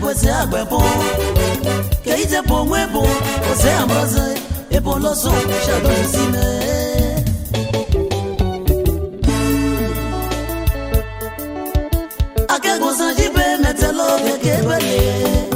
Você água é bom, que isso é bom, você é amorosa, é bom, lo sou, shadow de cima. A que gosta de bem, mete logo que beleza.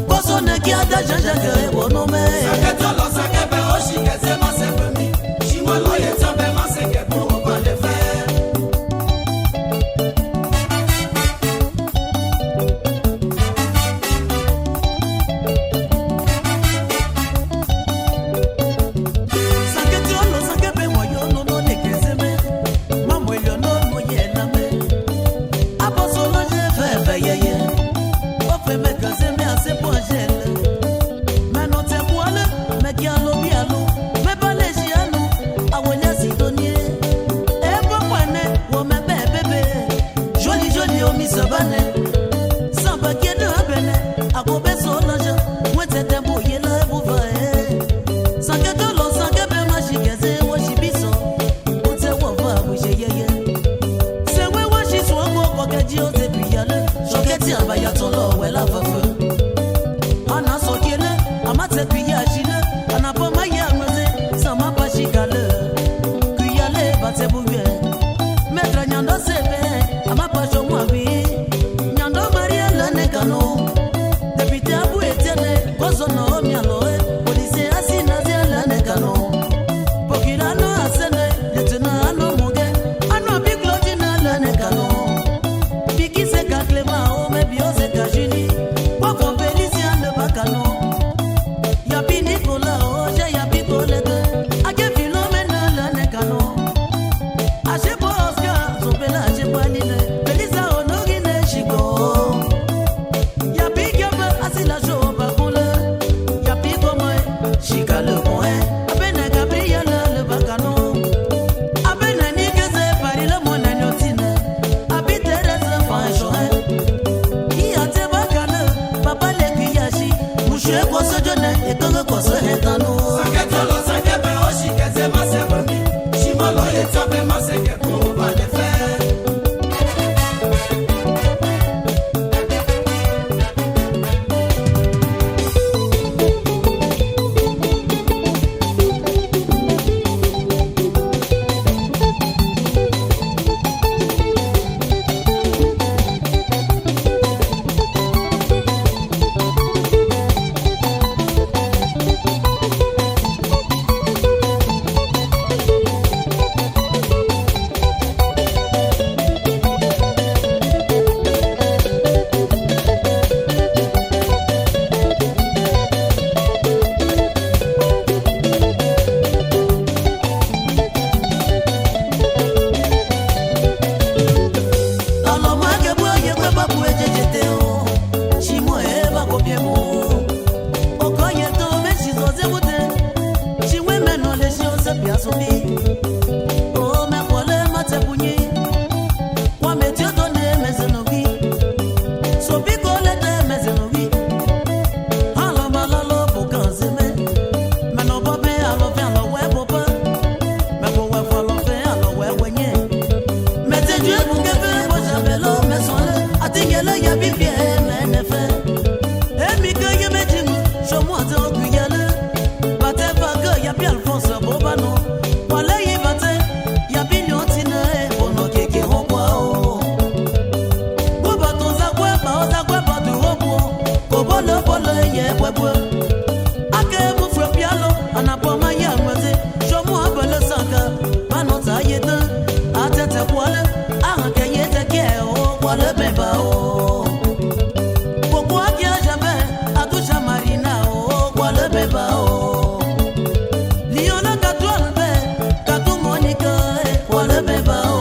Posso ne que a da janja que o nome. Saketolo sakebe oshi que se ma se femi. Shimolo ye tambe ma se que pour pas le faire. Saketolo sakebe mo yo no no ne que se me. Mamo yo no mo ye na me. Aposo lo je fe ye ye. Me casé, me hace por gel. Me no te vuole, me quialo bialo, me palesiano, abuela sidonie. E popane, wo me bebe. Joli joli o mi sabane. Samba qui de bene, a gobe solange, moi te tempo yela e buva e. Sangue de lo sangue be machigeze, wo shibiso. O te wo va wo je ye. Se we wo shi so mo ko ke ji o te biyale. Joketi aba ya tolo wela fafu. Ana sokele, amate kuya jile, ana poma ya ngwe, sama pashikale. Kuyale bate buye. Metra nyando sebe, ama pasho mwabi. Nyando Maria lane kano. Depite abu etene, kozo no omialoe. Polise asina zia lane kano. Pokira no asene, letena ano muge. Ano biglodi na lane kano. Biki se kaklema o me biose kajini. Wako Felicia le bacano. Yapi Nicola o je yapi kolete. Ake Philomena la nekano. Ache Oscar sobela ache paline. Felisa onogine shiko. Yapi yapa asila jo bakule. Yapi komoe shika le moe. Abena Gabriel le bacano. Abena nikeze pari le mona nyotine. Abi Teresa fanjoe. Papa le kuyashi, mushe koso jone, etongo koso hetano. Saketolo sakebe oshi keze masebami, shimolo etabe maseke kuba defe. Leona Katualbe, Katu Monica, Wale Beba.